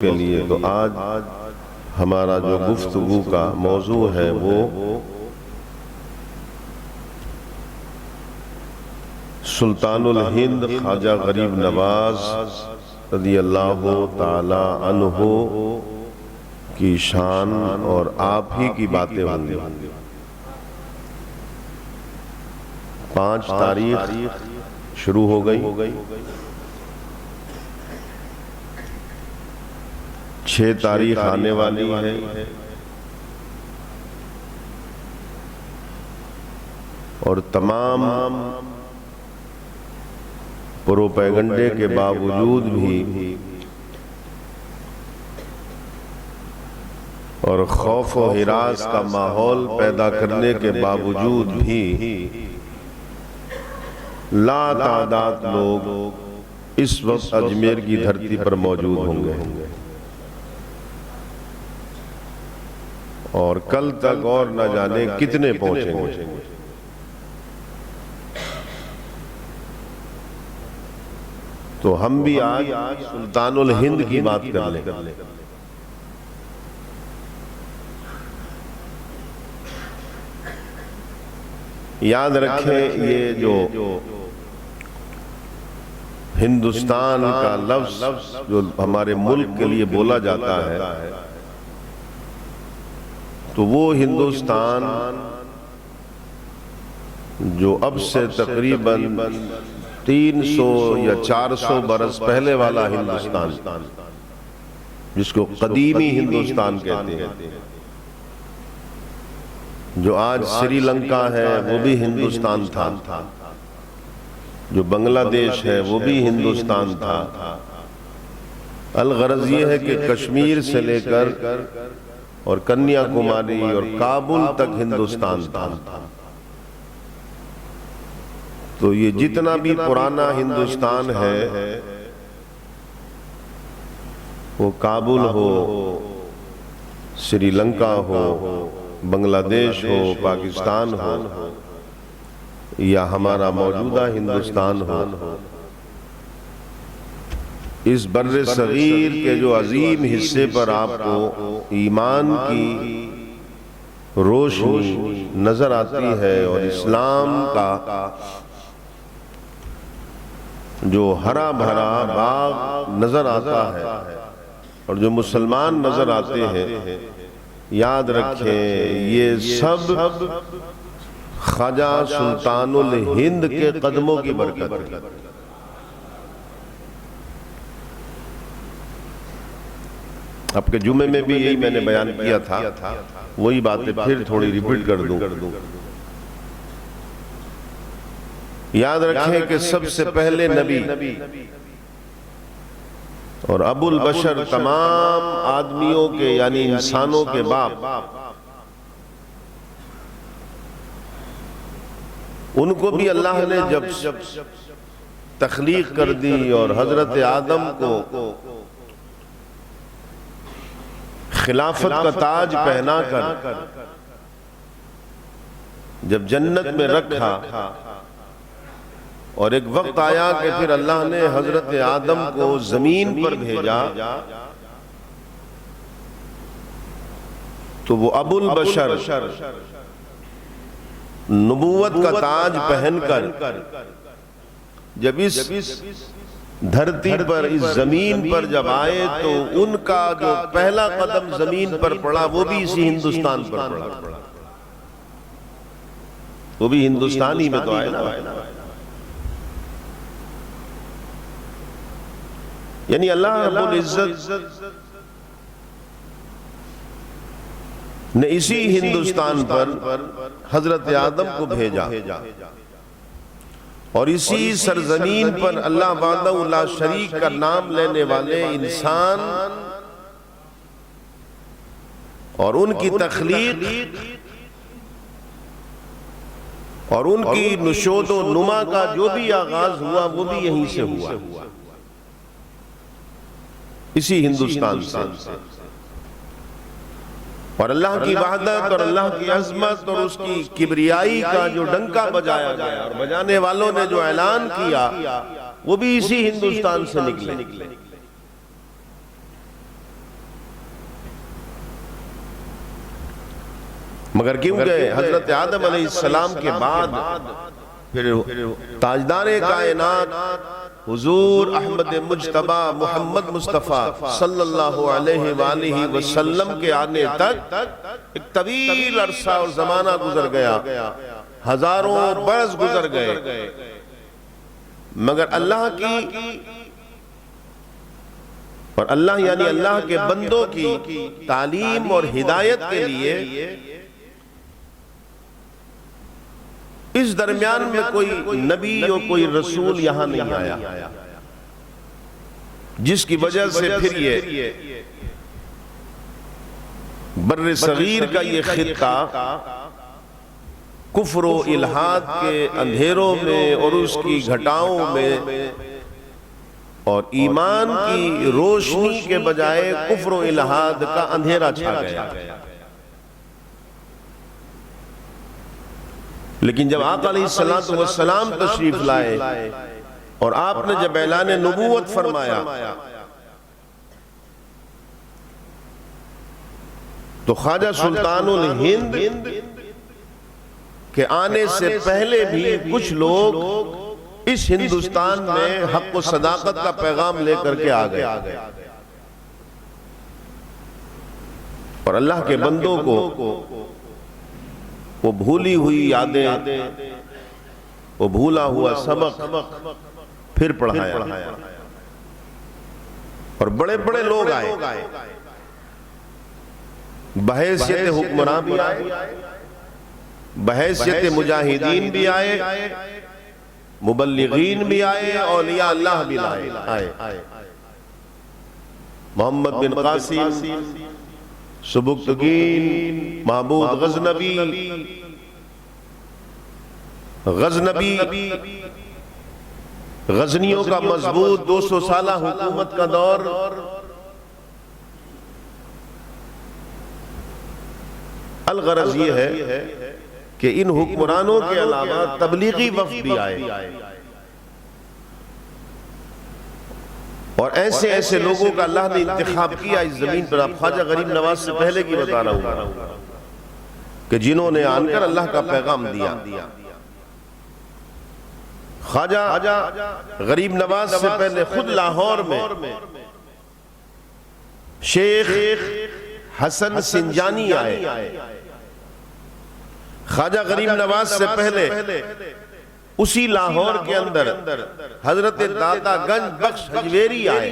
کے لیے تو آج ہمارا جو گفتگو کا موضوع ہے وہ سلطان الہند خواجہ غریب نواز رضی اللہ تعالی عنہ کی شان اور آپ ہی کی باتیں ہوں گی۔ 5 تاریخ شروع ہو گئی، 6 تاریخ آنے والی ہے، اور تمام پروپیگنڈے کے باوجود بھی اور خوف و ہراس کا ماحول پیدا کرنے کے باوجود بھی لا تعداد لوگ اس وقت اجمیر کی دھرتی پر موجود ہوں گے، اور کل تک اور نہ جانے کتنے پہنچیں گے۔ تو ہم بھی آج سلطان الہند کی بات کر لیں۔ یاد رکھیں، یہ جو ہندوستان کا لفظ جو ہمارے ملک کے لیے بولا جاتا ہے، تو وہ ہندوستان جو اب سے تقریباً 300 یا 400 برس پہلے والا ہندوستان، جس کو قدیمی ہندوستان کہتے ہیں، جو آج سری لنکا ہے وہ بھی ہندوستان تھا، جو بنگلہ دیش ہے وہ بھی ہندوستان تھا۔ الغرض یہ ہے کہ کشمیر سے لے کر اور کنیا کماری اور کابل تک ہندوستان تھا۔ تو یہ جتنا بھی پرانا ہندوستان ہے، وہ کابل ہو، سری لنکا ہو، بنگلہ دیش ہو، پاکستان ہو، یا ہمارا موجودہ ہندوستان ہو، اس بر صغیر کے جو عظیم حصے پر آپ کو ایمان کی روشنی نظر آتی ہے، اور اسلام کا جو ہرا بھرا باغ نظر آتا ہے، اور جو مسلمان نظر آتے ہیں، یاد رکھیں یہ سب خواجہ سلطان الہند کے قدموں کی برکت ہے۔ اب کے جمعے میں بھی یہی میں نے بیان کیا تھا، وہی باتیں پھر تھوڑی ریپیٹ کر دوں۔ یاد رکھیں کہ سب سے پہلے نبی اور ابو البشر، تمام آدمیوں کے یعنی انسانوں کے باپ، ان کو بھی اللہ نے جب تخلیق کر دی اور حضرت آدم کو خلافت کا تاج پہنا کر جب جنت میں رکھا، اور ایک وقت آیا کہ پھر اللہ نے حضرت آدم کو زمین پر بھیجا، تو وہ ابو البشر نبوت کا تاج پہن کر جب اس دھرتی پر، اس زمین پر جب آئے، تو ان کا جو پہلا قدم زمین پر پڑا وہ بھی اسی ہندوستان پر پڑا، وہ بھی ہندوستانی میں تو آئے نا۔ یعنی اللہ رب العزت نے اسی ہندوستان پر حضرت آدم کو بھیجا، اور اسی سرزمین پر اللہ وحدہ لا شریک کا نام لینے والے انسان اور ان کی تخلیق اور ان کی نشود و نما کا جو بھی آغاز ہوا، وہ بھی یہیں سے ہوا، اسی ہندوستان سے۔ اور اللہ کی وحدت اور اللہ کی عظمت اور اس کی کبریائی کا جو ڈنکا بجایا گیا، اور بجانے والوں نے جو اعلان کیا، وہ بھی اسی ہندوستان سے نکلے۔ مگر کیونکہ حضرت آدم علیہ السلام کے بعد پھر تاجدار کائنات حضور احمد مجتبی محمد مصطفیٰ صلی اللہ علیہ وآلہ وسلم کے آنے تک ایک طویل عرصہ اور زمانہ گزر گیا، ہزاروں برس گزر گئے، مگر اللہ کی اور اللہ یعنی اللہ کے بندوں کی تعلیم اور ہدایت کے لیے اس درمیان میں کوئی نبی اور کوئی رسول یہاں نہیں آیا، جس کی وجہ سے پھر یہ بر صغیر کا یہ خطہ کفر و الحاد کے اندھیروں میں اور اس کی گھٹاؤں میں اور ایمان کی روشنی کے بجائے کفر و الحاد کا اندھیرا چھا گیا۔ لیکن جب آقا علیہ السلام تشریف لائے اور آپ نے جب اعلان نبوت فرمایا تو خواجہ سلطان الہند کے آنے سے پہلے بھی کچھ لوگ اس ہندوستان میں حق و صداقت کا پیغام لے کر کے آ گئے اور اللہ کے بندوں کو وہ بھولی ہوئی یادیں، وہ بھولا ہوا سبق پھر پڑھایا اور بڑے بڑے لوگ آئے، بحیثیت حکمراں بھی آئے، بحیثیت مجاہدین بھی آئے، مبلغین بھی آئے، اولیاء اللہ بھی آئے۔ محمد بن قاسم، سبکتگین، محمود غزنبی، غزنیوں کا مضبوط 200 سالہ حکومت کا دور، الغرض یہ ہے کہ ان حکمرانوں کے علاوہ تبلیغی وفد بھی آئے اور ایسے ایسے لوگوں کا اللہ نے انتخاب کیا اس زمین پر۔ آپ خواجہ غریب نواز سے پہلے کی بتا رہا ہوں کہ جنہوں نے آن کر اللہ کا پیغام دیا۔ خواجہ غریب نواز سے پہلے خود لاہور میں شیخ حسن سنجانی آئے، خواجہ غریب نواز سے پہلے اسی لاہور کے اندر حضرت داتا گنج بخش حجویری آئے،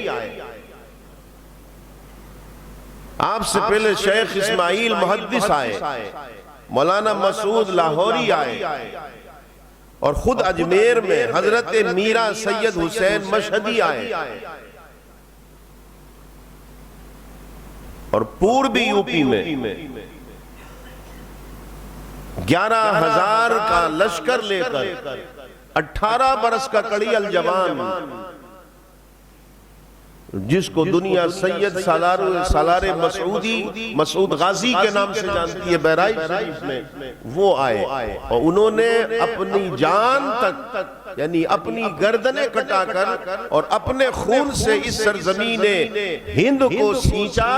آپ سے پہلے شیخ اسماعیل محدث آئے، مولانا مسعود لاہوری آئے اور خود اجمیر میں حضرت میرا سید حسین مشہدی آئے اور پوربی یوپی میں 11,000 کا لشکر لے کر 18 برس کا کڑی الجوان، جس کو دنیا سید سالار مسعودی، مسعود غازی کے نام سے جانتی ہے بہرائچ شریف میں، وہ آئے اور انہوں نے اپنی جان تک یعنی اپنی گردنیں کٹا کر اور اپنے خون سے اس سرزمین ہند کو سینچا،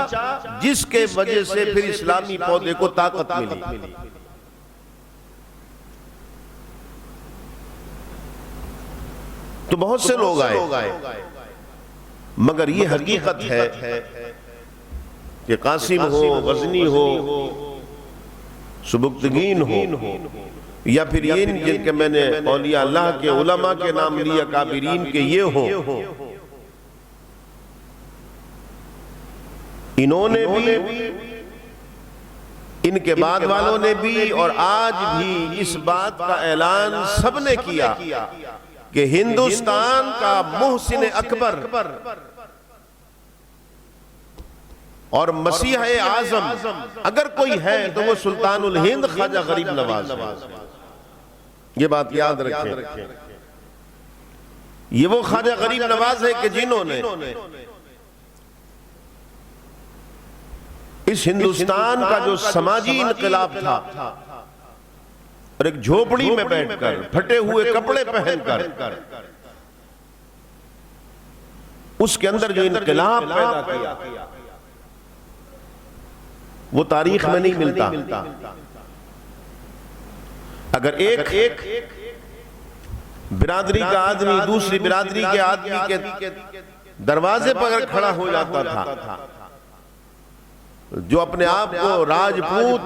جس کے وجہ سے پھر اسلامی پودے کو طاقت ملی۔ تو بہت سے لوگ آئے، مگر یہ حقیقت ہے کہ قاسم ہو، غزنی ہو، سبکتگین ہو، یا پھر یہ جن کے میں نے اولیاء اللہ کے علماء کے نام لیا کابرین کے یہ ہوں، انہوں نے بھی، ان کے بعد والوں نے بھی، اور آج بھی اس بات کا اعلان سب نے کیا کہ ہندوستان کا محسن اکبر اور مسیح اعظم اگر کوئی ہے تو وہ سلطان الہند خواجہ غریب نواز ہے۔ یہ بات یاد رکھیں، یہ وہ خواجہ غریب نواز ہے کہ جنہوں نے اس ہندوستان کا جو سماجی انقلاب تھا اور ایک جھوپڑی میں بیٹھ کر پھٹے ہوئے کپڑے پہن کر اس کے اندر جو انقلاب پیدا کیا وہ تاریخ میں نہیں ملتا۔ اگر ایک برادری کا آدمی دوسری برادری کے آدمی کے دروازے پر اگر کھڑا ہو جاتا تھا، جو اپنے آپ کو راجپوت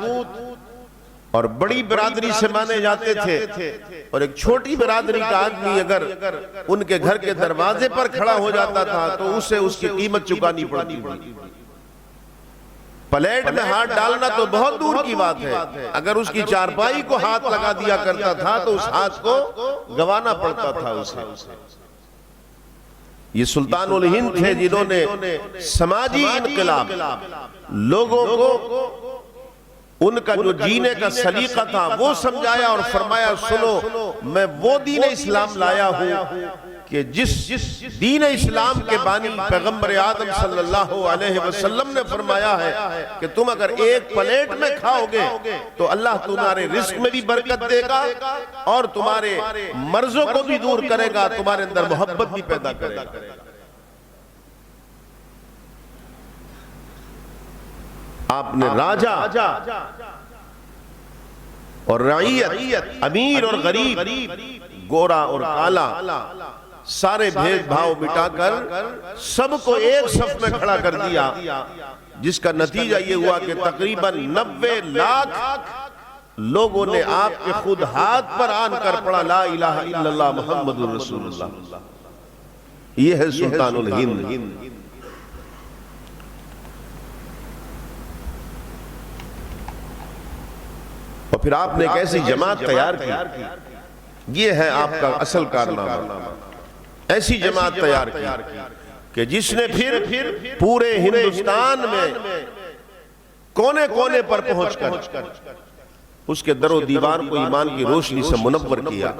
اور بڑی برادری سے مانے جاتے تھے، اور ایک چھوٹی برادری کا آدمی اگر ان کے گھر کے دروازے پر کھڑا ہو جاتا تھا تو اسے اس کی قیمت چکانی پڑتی تھی۔ پلیٹ میں ہاتھ ڈالنا تو بہت دور کی بات ہے، اگر اس کی چارپائی کو ہاتھ لگا دیا کرتا تھا تو اس ہاتھ کو گوانا پڑتا تھا اسے۔ یہ سلطان الہند تھے جنہوں نے سماجی انقلاب، لوگوں کو ان کا جو جینے کا سلیقہ تھا وہ سمجھایا اور فرمایا سنو، میں وہ دین اسلام لایا ہوں کہ جس دین اسلام کے بانی پیغمبر آدم صلی اللہ علیہ وسلم نے فرمایا ہے کہ تم اگر ایک پلیٹ میں کھاؤ گے تو اللہ تمہارے رزق میں بھی برکت دے گا اور تمہارے مرضوں کو بھی دور کرے گا، تمہارے اندر محبت بھی پیدا کرے گا۔ آپ نے راجہ اور رعیت، امیر اور غریب، گورا اور کالا، سارے بھید بھاؤ مٹا کر سب کو ایک صف میں کھڑا کر دیا، جس کا نتیجہ یہ ہوا کہ تقریباً 90 لاکھ لوگوں نے آپ کے خود ہاتھ پر آن کر پڑھا لا الہ الا اللہ محمد رسول اللہ۔ یہ ہے سلطان الہند۔ اور پھر آپ نے ایک ایسی جماعت تیار کی، یہ ہے آپ کا اصل کارنامہ، ایسی جماعت تیار کی کہ جس نے پھر پورے ہندوستان میں کونے کونے پر پہنچ کر اس کے در و دیوار کو ایمان کی روشنی سے منور کیا،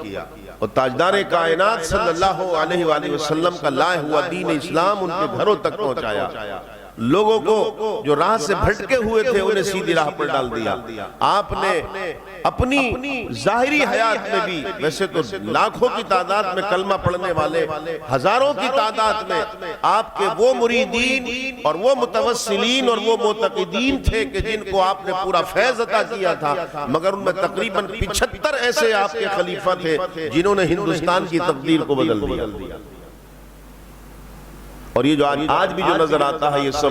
اور تاجدار کائنات صلی اللہ علیہ وآلہ وسلم کا لائے ہوا دین اسلام ان کے گھروں تک پہنچایا۔ لوگوں کو جو راہ سے بھٹکے ہوئے تھے انہیں سیدھی راہ پر ڈال دیا۔ آپ نے اپنی ظاہری حیات میں بھی، ویسے تو لاکھوں کی تعداد میں کلمہ پڑھنے والے، ہزاروں کی تعداد میں آپ کے وہ مریدین اور وہ متوسلین اور وہ معتقدین تھے کہ جن کو آپ نے پورا فیض عطا کیا تھا، مگر ان میں تقریباً 75 ایسے آپ کے خلیفہ تھے جنہوں نے ہندوستان کی تقدیر کو بدل دیا۔ اور یہ جو آج بھی جو نظر آتا ہے یہ سب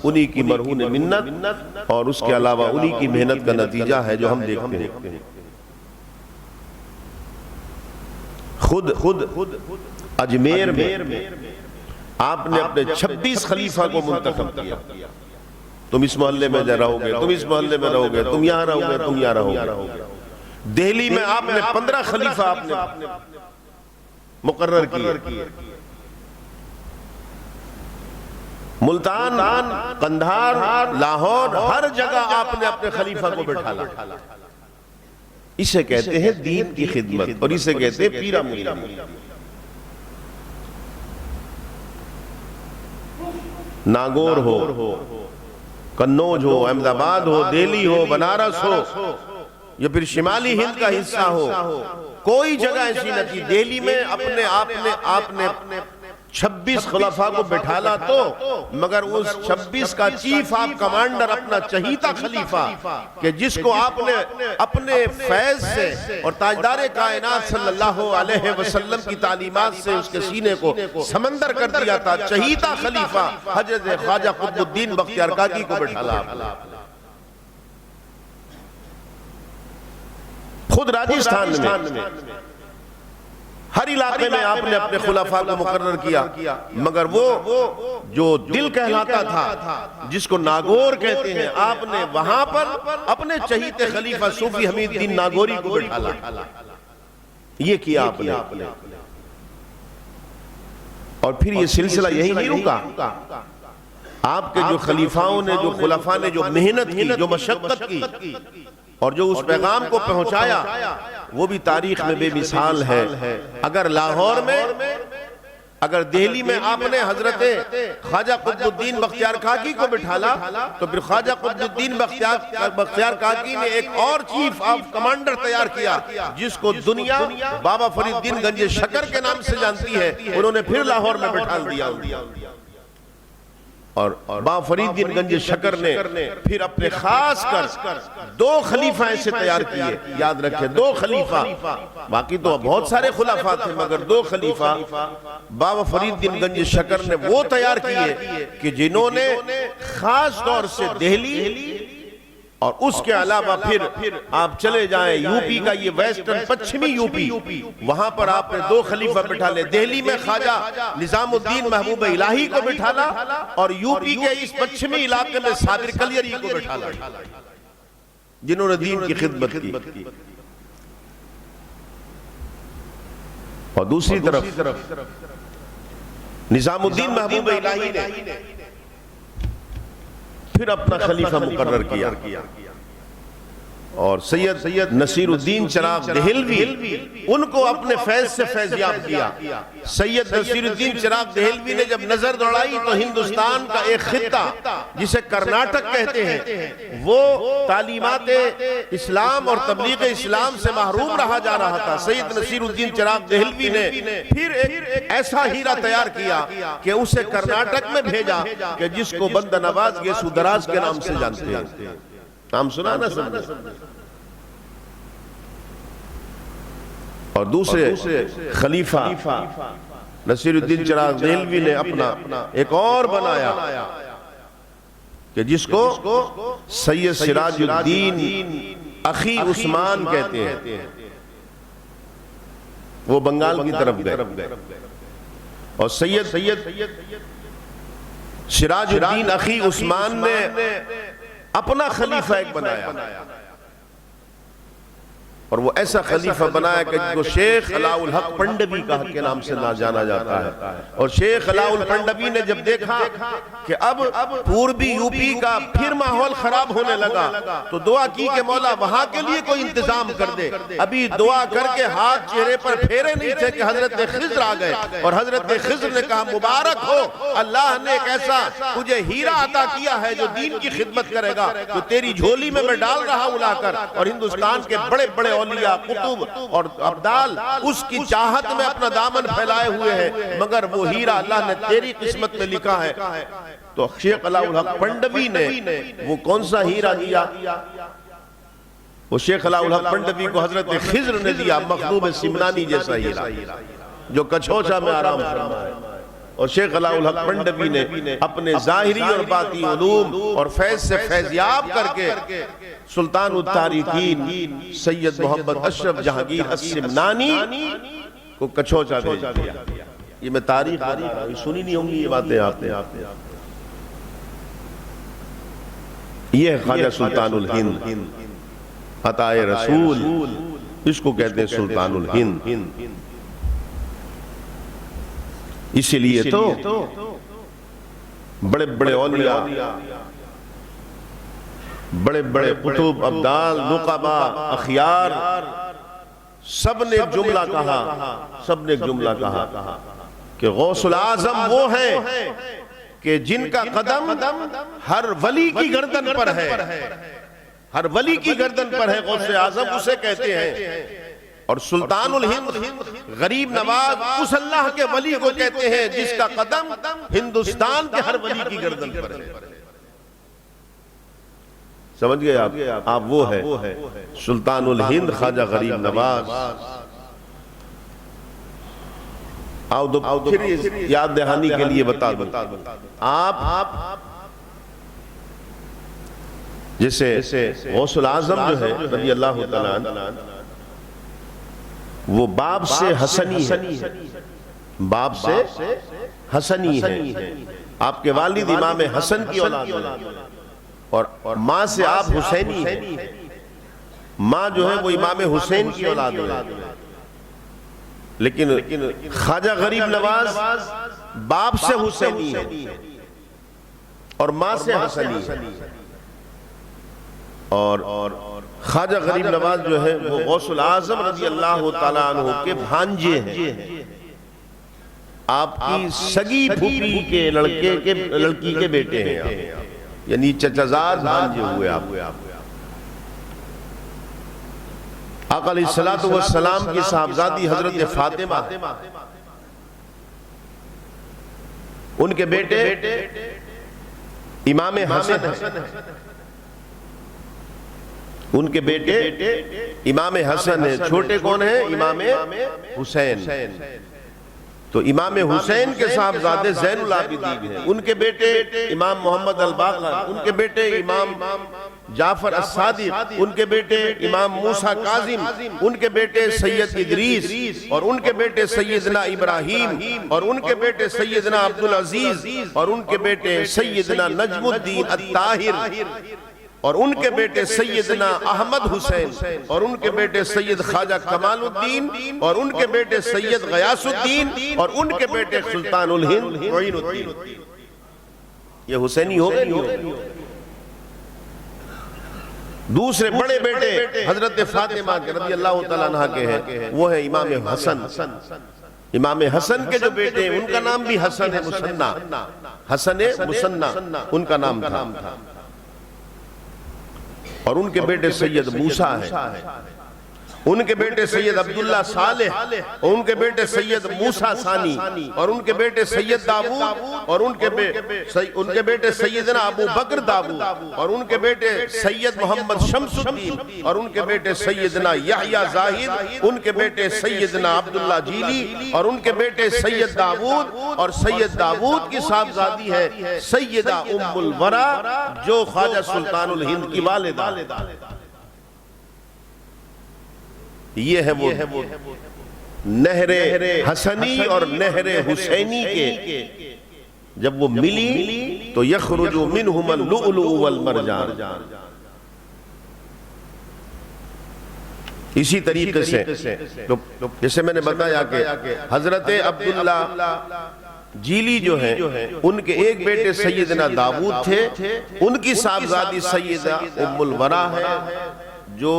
انہی کی مرہون منت اور اس کے علاوہ انہی کی محنت کا نتیجہ ہے جو ہم دیکھتے ہیں۔ خود اجمیر میں آپ نے اپنے 26 خلیفہ کو منتخب کیا، تم اس محلے میں رہو گے، تم اس محلے میں رہو گے، تم یہاں رہو گے، تم یہاں رہو گے۔ دہلی میں آپ نے 15 خلیفہ آپ نے مقرر کیے، ملتان، قندھار، لاہور، ہر جگہ آپ نے اپنے خلیفہ کو بٹھالا۔ اسے کہتے ہیں دین کی خدمت، اور اسے کہتے ہیں پیرا ملا۔ ناگور ہو، کنوج ہو، احمد آباد ہو، دہلی ہو، بنارس ہو، یا پھر شمالی ہند کا حصہ ہو، کوئی جگہ ایسی نہ تھی۔ دہلی میں اپنے آپ نے 26 خلفاء کو بٹھالا تو، مگر اس 26 کا چیف آپ کمانڈر اپنا چہیتا خلیفہ کہ جس کو آپ نے اپنے فیض سے اور تاجدار کائنات صلی اللہ علیہ وسلم کی تعلیمات سے اس کے سینے کو سمندر کر دیا تھا، چہیتا خلیفہ حضرت خواجہ قطب الدین بختیار کاکی کو بٹھالا۔ خود راجستھان میں ہر علاقے میں آپ نے اپنے خلفاء کو مقرر کیا، مگر وہ جو دل کہلاتا تھا جس کو ناگور کہتے ہیں، آپ نے وہاں پر اپنے چہیتے خلیفہ صوفی حمید الدین ناگوری کو بٹھالا۔ یہ کیا آپ نے، اور پھر یہ سلسلہ یہی نہیں رکا۔ آپ کے جو خلیفاؤں نے، جو خلفاء نے جو محنت کی، جو مشقت کی اور جو اس پیغام کو پہنچایا، وہ بھی تاریخ میں بے مثال ہے۔ اگر لاہور میں، اگر دہلی میں آپ نے حضرت خواجہ قطب الدین بختیار کاکی کو بٹھالا، تو پھر خواجہ قطب الدین بختیار کاکی نے ایک اور چیف آف کمانڈر تیار کیا جس کو دنیا بابا فرید الدین گنج شکر کے نام سے جانتی ہے، انہوں نے پھر لاہور میں بٹھال دیا۔ اور با فرید دین گنج شکر نے پھر اپنے خاص کر 2 خلیفہ ایسے تیار کیے، یاد رکھیں 2 خلیفہ، باقی تو بہت سارے خلفاء تھے مگر 2 خلیفہ بابا فرید دین گنج شکر نے وہ تیار کیے کہ جنہوں نے خاص طور سے دہلی اور اس کے علاوہ پھر آپ چلے جائیں یو پی کا یہ ویسٹرن پچھمی یو پی، وہاں پر آپ نے 2 خلیفہ بٹھا لے، دہلی میں خواجہ نظام الدین محبوب الہی کو بٹھالا اور یو پی کے اس پچھمی علاقے میں صابر کلیری کو بٹھالا، جنہوں نے دین کی خدمت کی۔ اور دوسری طرف نظام الدین محبوب الہی نے پھر اپنا خلیفہ مقرر کیا اور سید نصیر الدین چراغ دہلوی ان کو اپنے فیض سے فیضیاب کیا۔ سید نصیر الدین چراغ دہلوی نے جب نظر دوڑائی تو ہندوستان کا ایک خطہ جسے کرناٹک کہتے ہیں وہ تعلیمات اسلام اور تبلیغ اسلام سے محروم رہا جا رہا تھا۔ سید نصیر الدین چراغ دہلوی نے پھر ایک ایسا ہیرا تیار کیا کہ اسے کرناٹک میں بھیجا کہ جس کو بندہ نواز گیسو دراز کے نام سے جانتے ہیں، نام سنا نا سب نے۔ اور دوسرے خلیفہ نصیر الدین چراغ دہلوی نے اپنا ایک اور بنایا کہ جس کو سید سراج الدین اخی عثمان کہتے ہیں، وہ بنگال کی طرف گئے اور سید سراج الدین اخی عثمان نے اپنا خلیفہ ایک بنایا اور وہ ایسا خلیفہ بنایا کہ جو شیخ علاء الحق پنڈوی کے نام سے جانا جاتا ہے۔ اور شیخ علاء الپنڈوی نے جب دیکھا کہ اب پوربی یو پی کا پھر ماحول خراب ہونے لگا تو دعا کی کہ مولا وہاں کے لیے کوئی انتظام کر دے۔ ابھی دعا کر کے ہاتھ چہرے پر پھیرے نہیں تھے کہ حضرت خضر آ گئے اور حضرت خضر نے کہا مبارک ہو، اللہ نے ایک ایسا تجھے ہیرا عطا کیا ہے جو دین کی خدمت کرے گا، جو تیری جھولی میں ڈال رہا ہوں لا کر۔ اور ہندوستان کے بڑے بڑے اولیاء قطب اور ابدال اس کی چاہت میں اپنا دامن پھیلائے ہوئے ہیں مگر وہ ہیرا اللہ نے تیری قسمت میں لکھا ہے۔ تو شیخ علاء الحق پنڈوی نے وہ کون سا ہیرا دیا؟ وہ شیخ علاء الحق پنڈوی کو حضرت خضر نے دیا مخدوم سمنانی جیسا ہیرا جو کچھوچا میں آرام فرمائے۔ اور شیخ علاء الحق پنڈوی نے اپنے ظاہری اور باطنی علوم اور فیض سے فیضیاب کر کے سلطان التارکین سید محمد اشرف جہانگیر السمنانی کو کچھوچا بھیج دیا۔ یہ میں تاریخ سنی نہیں ہوں گی یہ باتیں آپ نے۔ یہ ہے خواجہ سلطان الہند عطائے رسول، اس کو کہتے ہیں سلطان الہند۔ اسی لیے تو بڑے بڑے اولیاء، بڑے بڑے قطب، ابدال، نقبا، اخیار سب نے ایک جملہ کہا کہ غوث العظم وہ ہیں کہ جن کا قدم ہر ولی کی گردن پر ہے، ہر ولی کی گردن پر ہے غوث اعظم اسے کہتے ہیں۔ اور سلطان الہند غریب نواز اس اللہ کے ولی کو کہتے ہیں جس کا قدم ہندوستان کے ہر ولی کی گردن پر ہے۔ سمجھ گئے آپ وہ ہے سلطان الہند خواجہ غریب نواز۔ آؤ پھر یاد دہانی کے لیے بتا دوں، آپ جیسے غوث العظم جو ہے رضی اللہ تعالیٰ عنہ وہ باپ سے حسنی ہے، باپ سے حسنی ہے، آپ کے والد امام حسن کی اولاد ہے اور ماں سے آپ حسینی ہے، ماں جو ہے وہ امام حسین کی اولاد ہے۔ لیکن خواجہ غریب نواز باپ سے حسینی ہے اور ماں سے حسنی ہے۔ اور خواجہ غریب نواز جو ہے وہ غوث العظم رضی اللہ تعالیٰ عنہ کے بھانجے ہیں، آپ کی سگی پھوپھی کے لڑکی کے بیٹے ہیں، یعنی چچزاد بھانجے ہوئے آپ۔ آقا علیہ السلام کی صاحبزادی حضرت فاطمہ، ان کے بیٹے امام حسن ہے، ان کے بیٹے امام حسن ہیں، چھوٹے کون ہیں؟ امام حسین۔ تو امام حسین کے صاحبزادے زین العابدین ہیں، ان کے بیٹے امام محمد الباقر، ان کے بیٹے امام جعفر الصادق، ان کے بیٹے امام موسیٰ کاظم، ان کے بیٹے سید ادریس، اور ان کے بیٹے سیدنا ابراہیم، اور ان کے بیٹے سیدنا عبدالعزیز، اور ان کے بیٹے سیدنا نجم الدین الطاہر، اور ان کے بیٹے سیدنا احمد حسین، اور ان کے بیٹے سید خواجہ کمال الدین، اور ان کے بیٹے سید غیاث الدین، اور ان کے بیٹے سلطان الہند معین الدین۔ یہ حسینی ہو گئے نہیں؟ دوسرے بڑے بیٹے حضرت فاطمہ کے رضی اللہ تعالیٰ عنہ کے ہیں، وہ ہے امام حسن۔ امام حسن کے جو بیٹے ہیں ان کا نام بھی حسن مصنع، حسن مصنع ان کا نام تھا، اور ان کے بیٹے سید موسیٰ ہیں، ان کے بیٹے سید عبداللہ صالح، اور ان کے بیٹے سید موسیٰ ثانی، اور ان کے بیٹے سید داؤد، اور ان کے بیٹے سیدنا ابو بکر داؤد، اور ان کے بیٹے سید محمد شمس الدین، اور ان کے بیٹے سیدنا یحییٰ زاہد، ان کے بیٹے سیدنا عبداللہ جیلی، اور ان کے بیٹے سید داؤد، اور سید داؤد کی صاحبزادی ہے سیدہ ام الورا جو خواجہ سلطان الہند کی والدہ۔ یہ ہے وہ نہر حسنی اور نہر حسینی کے جب وہ ملی تو یخرج منہما اللؤلؤ والمرجان۔ اسی طریقے سے جیسے میں نے بتایا کہ حضرت عبداللہ جیلی جو ہیں ان کے ایک بیٹے سیدنا داؤد تھے، ان کی صاحبزادی سیدہ ام الورا ہے جو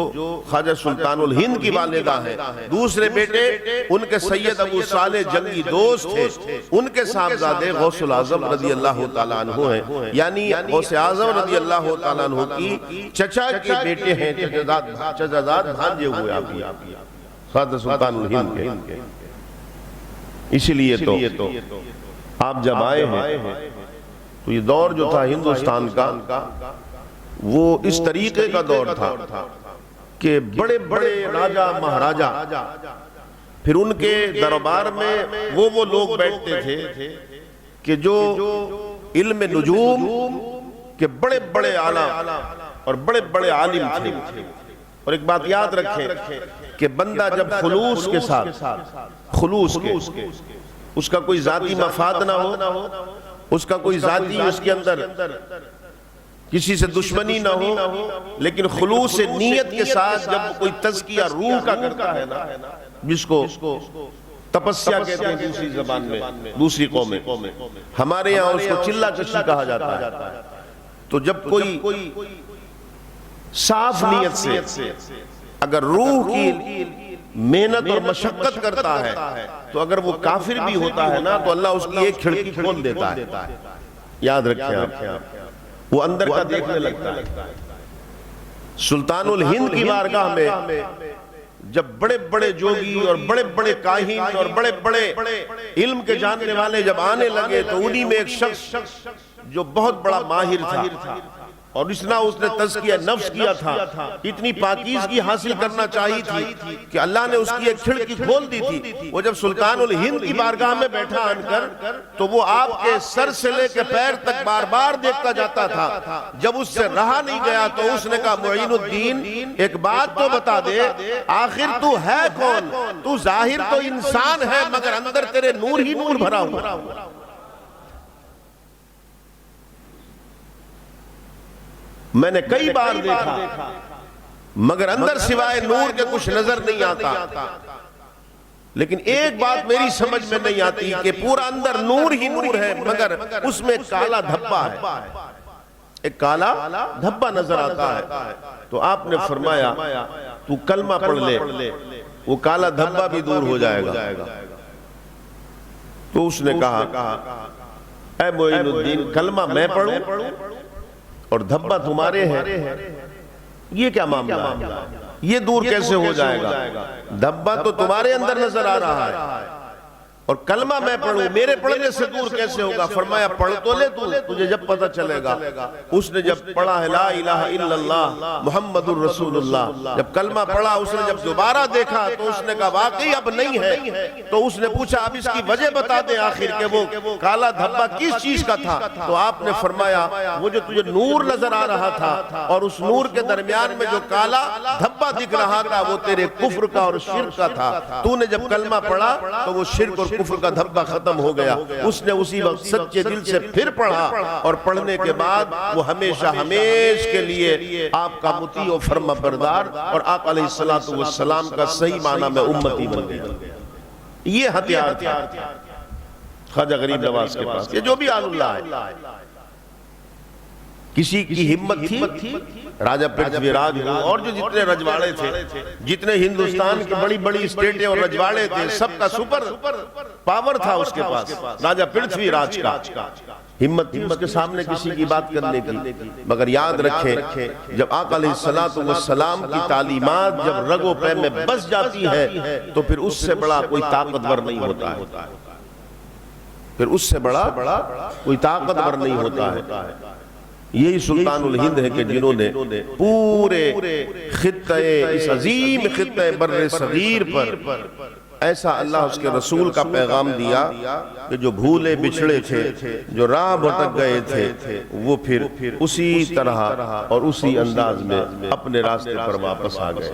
خواجہ سلطان الہند کی والدہ ہے۔ دوسرے بیٹے ان کے سید ابو صالح جنگی دوست تھے، ان کے صاحبزادے غوث العظم رضی اللہ تعالیٰ عنہ ہیں، یعنی غوث اعظم رضی اللہ تعالیٰ عنہ کی چچا کے بیٹے ہیں، چچازاد بھانجے ہوئے آپ خواجہ سلطان الہند کے۔ اسی لیے تو آپ جب آئے ہیں تو یہ دور جو تھا ہندوستان کا وہ اس طریقے کا دور تھا کہ بڑے بڑے راجہ مہاراجہ پھر ان کے دربار میں وہ لوگ بیٹھتے تھے کہ جو علم نجوم کے بڑے بڑے اعلیٰ اور بڑے بڑے عالم تھے۔ اور ایک بات یاد رکھیں کہ بندہ جب خلوص کے ساتھ اس کا کوئی ذاتی مفاد نہ ہو، اس کا کوئی ذاتی اس کے اندر کسی سے دشمنی نہ ہو، لیکن خلوص نیت کے ساتھ جب کوئی تزکیہ روح کا کرتا ہے نا، جس کو تپسیا کہتے ہیں دوسری زبان میں، دوسری قوم میں، ہمارے یہاں اس کو چلہ کشی کہا جاتا ہے۔ تو جب کوئی صاف نیت سے اگر روح کی محنت اور مشقت کرتا ہے تو اگر وہ کافر بھی ہوتا ہے نا تو اللہ اس کی ایک کھڑکی کھول دیتا ہے۔ یاد رکھیں آپ، وہ اندر کا دیکھنے لگتا ہے۔ سلطان الہند کی بارگاہ میں جب بڑے بڑے جوگی اور بڑے بڑے کاہن اور بڑے بڑے علم کے جاننے والے جب آنے لگے تو انہی میں ایک شخص جو بہت بڑا ماہر تھا اور اس نے تزکیہ نفس کیا تھا، اتنی پاکیزگی حاصل کرنا چاہی تھی کہ اللہ نے اس کی ایک کھڑکی کھول دی تھی۔ وہ جب سلطان الہند کی بارگاہ میں بیٹھا آن کر تو وہ آپ کے سر سے لے کے پیر تک بار بار دیکھتا جاتا تھا۔ جب اس سے رہا نہیں گیا تو اس نے کہا معین الدین ایک بات تو بتا دے، آخر تو ہے کون؟ تو ظاہر تو انسان ہے مگر اندر تیرے نور ہی نور بھرا ہوا۔ میں نے کئی بار دیکھا مگر اندر سوائے نور کے کچھ نظر نہیں آتا، لیکن ایک بات میری سمجھ میں نہیں آتی کہ پورا اندر نور ہی نور ہے مگر اس میں کالا دھبا ہے، ایک کالا دھبا نظر آتا ہے۔ تو آپ نے فرمایا تو کلمہ پڑھ لے، وہ کالا دھبا بھی دور ہو جائے گا۔ تو اس نے کہا اے معین الدین کلمہ میں پڑھوں اور دھبا تمہارے ہیں، یہ کیا معاملہ ہے؟ یہ دور کیسے ہو جائے گا؟ دھبا تو تمہارے اندر نظر آ رہا ہے اور کلمہ میں پڑھوں میرے پڑھنے سے دور کیسے ہوگا؟ فرمایا پڑھ تو لے تجھے جب پتہ چلے گا۔ اس نے جب پڑھا ہے لا الہ الا اللہ محمد الرسول اللہ، جب کلمہ پڑھا اس نے جب دوبارہ دیکھا تو اس نے کہا واقعی اب نہیں ہے۔ تو اس نے پوچھا اب اس کی وجہ بتا دیں آخر کہ وہ کالا دھبا کس چیز کا تھا؟ تو آپ نے فرمایا وہ جو تجھے نور نظر آ رہا تھا اور اس نور کے درمیان میں جو کالا دھبا دکھ رہا تھا وہ تیرے کفر کا اور شرک کا تھا۔ تو نے جب کلمہ پڑھا تو وہ شرک اور کفر کا دھبا ختم ہو گیا۔ اس نے اسی وقت سچے دل سے پھر پڑھا اور پڑھنے کے بعد وہ ہمیشہ ہمیش کے لیے آپ کا مطیع و فرما بردار اور آقا علیہ السلام کا صحیح معنی میں امتی بن گیا۔ یہ ہتھیار تھا خواجہ غریب نواز کے پاس، یہ جو بھی آل اللہ ہے۔ کسی کی ہمت تھی راجہ پرتھوی راج ہو اور جو جتنے رجواڑے تھے، جتنے ہندوستان کی بڑی بڑی اسٹیٹیں اور رجواڑے تھے، سب کا سپر پاور تھا اس کے پاس، راجہ پرتھوی راج کا ہمت تھی اس کے سامنے کسی کی بات کرنے کی۔ مگر یاد رکھیں جب آقا علیہ السلام کی تعلیمات جب رگ و پے میں بس جاتی ہے تو پھر اس سے بڑا کوئی طاقتور نہیں ہوتا ہے، پھر اس سے بڑا کوئی طاقتور نہیں ہوتا ہے۔ یہی سلطان الہند ہے کہ جنہوں نے پورے خطہ اس عظیم خطہ بر صغیر پر ایسا اللہ اس کے رسول کا پیغام دیا کہ جو بھولے بچھڑے تھے، جو راہ بھٹک گئے تھے، وہ پھر اسی طرح اور اسی انداز میں اپنے راستے پر واپس آ گئے۔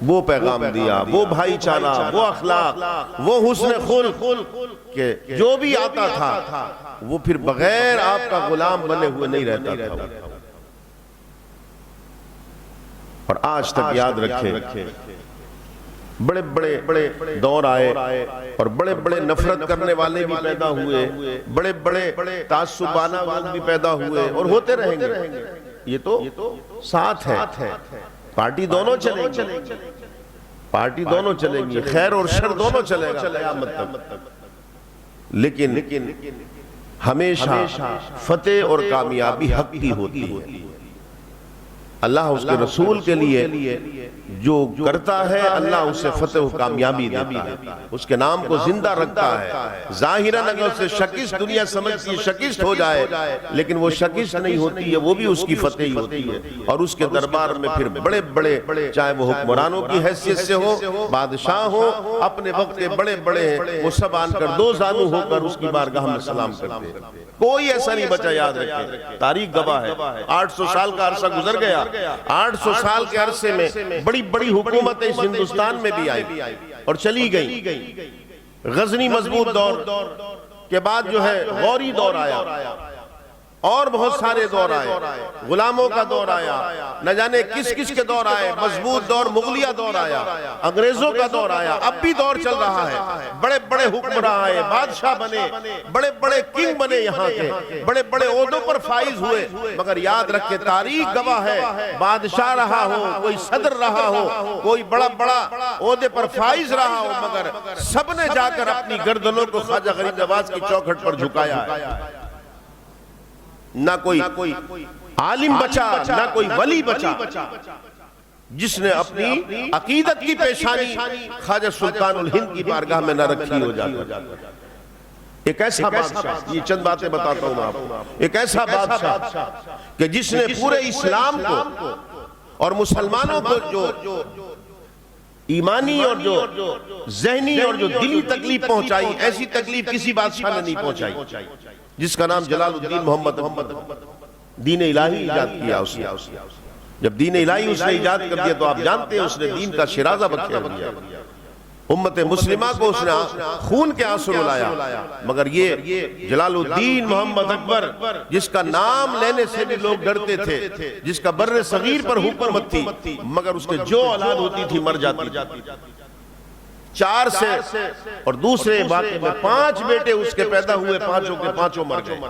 وہ پیغام دیا، وہ بھائی چارہ، وہ اخلاق، وہ حسن خلق کہ جو بھی آتا تھا وہ پھر بغیر آپ کا غلام بنے ہوئے نہیں رہتا تھا۔ اور آج تک یاد رکھیں بڑے بڑے دور آئے اور بڑے بڑے نفرت کرنے والے بھی پیدا ہوئے، بڑے بڑے تعصبانہ لوگ بھی پیدا ہوئے اور ہوتے رہیں گے۔ یہ تو ساتھ ہے، پارٹی دونوں چلیں گی، پارٹی دونوں چلیں گی، خیر اور شر دونوں چلے گا قیامت تک۔ لیکن ہمیشہ فتح اور کامیابی حق کی ہوتی ہے۔ اللہ اس کے رسول کے لیے جو کرتا ہے اللہ اسے فتح و کامیابی دیتا ہے، اس کے نام کو زندہ رکھتا ہے۔ ظاہراً اگر اسے شکست دنیا سمجھتی ہے شکست ہو جائے، لیکن وہ شکست نہیں ہوتی ہے، وہ بھی اس کی فتح ہی ہوتی ہے۔ اور اس کے دربار میں پھر بڑے بڑے چاہے وہ حکمرانوں کی حیثیت سے ہو، بادشاہ ہو، اپنے وقت کے بڑے بڑے وہ سب آن کر دو زانو ہو کر اس کی بارگاہ میں سلام کرتے ہیں۔ کوئی ایسا نہیں بچا، یاد رکھیں تاریخ گواہ ہے۔ 800 سال کا عرصہ گزر گیا، 800 سال کے عرصے میں بڑی بڑی حکومتیں اس ہندوستان میں بھی آئی اور چلی گئی۔ غزنی مضبوط دور کے بعد جو ہے غوری دور آیا اور بہت سارے دور آئے، غلاموں کا دور آیا، نہ جانے کس کس کے دور آئے، مضبوط دور مغلیہ دور آیا، انگریزوں کا دور آیا، اب بھی دور چل رہا ہے۔ بڑے بڑے حکمراں آئے، بادشاہ بنے، بڑے بڑے کنگ بنے، یہاں کے بڑے بڑے عہدوں پر فائز ہوئے۔ مگر یاد رکھے تاریخ گواہ ہے، بادشاہ رہا ہو، کوئی صدر رہا ہو، کوئی بڑا بڑا عہدے پر فائز رہا ہو، مگر سب نے جا کر اپنی گردنوں کو خواجہ غریب نواز کی چوکھٹ پر جھکایا ہے۔ نہ کوئی عالم بچا، نہ کوئی ولی بچا جس نے اپنی عقیدت کی پیشانی خواجہ سلطان الہند کی بارگاہ میں نہ رکھی ہو جاتا۔ ایک ایسا بادشاہ، یہ چند باتیں بتاتا ہوں آپ کو، ایک ایسا بادشاہ کہ جس نے پورے اسلام کو اور مسلمانوں کو جو ایمانی اور جو ذہنی اور جو دلی تکلیف پہنچائی، ایسی تکلیف کسی بادشاہ نے نہیں پہنچائی، جس کا نام جلال الدین محمد دین الہی ایجاد کیا اس نے۔ جب دین الہی اس نے ایجاد کر دیا تو آپ جانتے ہیں اس نے دین کا شرازہ بکھیر دیا، امت مسلمہ کو اس نے خون کے آنسو رلایا۔ مگر یہ جلال الدین محمد اکبر جس کا نام لینے سے بھی لوگ ڈرتے تھے، جس کا بر صغیر پر حکومت تھی، مگر اس کے جو اولاد ہوتی تھی مر جاتی تھی۔ 4 سے اور دوسرے واقعے میں 5 بیٹے اس کے پیدا ہوئے، 5 کے 5 مر گئے۔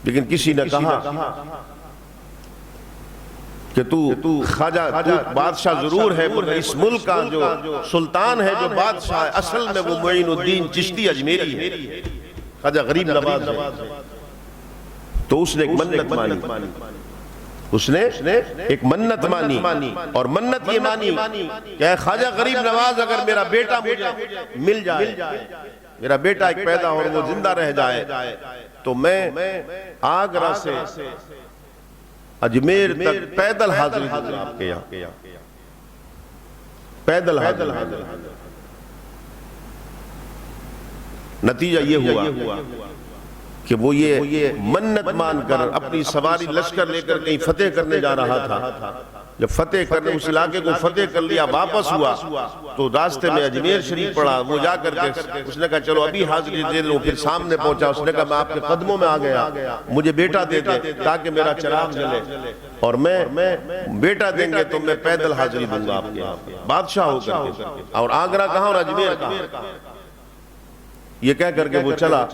لیکن کسی نے کہا کہ تو خواجہ تو بادشاہ ضرور ہے، مگر اس ملک کا جو سلطان ہے، جو بادشاہ ہے، اصل میں وہ معین الدین چشتی اجمیری ہے، خواجہ غریب نواز ہے۔ تو اس نے ایک منت مانی اس نے ایک منت مانی، اور منت یہ مانی کہ اے خواجہ غریب نواز اگر میرا بیٹا مجھے مل جائے، میرا بیٹا ایک پیدا اور وہ زندہ رہ جائے، تو میں آگرہ سے اجمیر تک پیدل حاضری دوں گا آپ کے یہاں، پیدل حاضری۔ نتیجہ یہ ہوا کہ وہ یہ منت مان کر اپنی سواری لشکر لے کر کہیں فتح کرنے جا رہا تھا۔ جب فتح کرنے اس علاقے کو فتح کر لیا، واپس ہوا تو راستے میں اجمیر شریف پڑا، وہ جا کر کے اس نے کہا چلو ابھی حاضری دے لوں، پھر سامنے پہنچا، اس نے کہا میں آپ کے قدموں میں آ گیا، مجھے بیٹا دے دے تاکہ میرا چراغ جلے، اور میں بیٹا دیں گے تو میں پیدل حاضری دوں گا آپ کے بادشاہ ہو کر کے، اور آگرہ کہاں اور اجمیر کہاں۔ یہ کہہ کر کے وہ چلا،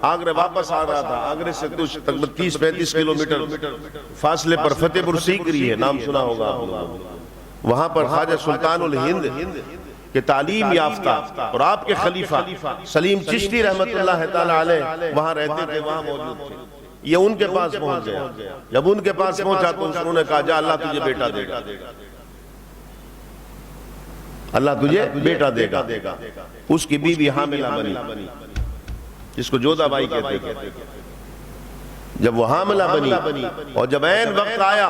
آگرہ واپس آ رہا تھا، آگرہ سے کچھ تقریباً 30-35 کلومیٹر فاصلے پر فتح پور سیکری ہے، نام سنا ہوگا آپ لوگوں، وہاں پر خواجہ سلطان الہند کے تعلیم یافتہ اور آپ کے خلیفہ سلیم چشتی رحمت اللہ تعالی علیہ وہاں رہتے تھے، وہاں موجود تھے۔ یہ ان کے پاس پہنچ گیا، جب ان کے پاس پہنچا تو انہوں نے کہا جا اللہ تجھے بیٹا دے گا، اللہ تجھے بیٹا دے گا۔ اس کی بیوی حاملہ بنی، جس کو جودھا بائی کہتے ہیں۔ جب وہ حاملہ بنی اور جب عین وقت آیا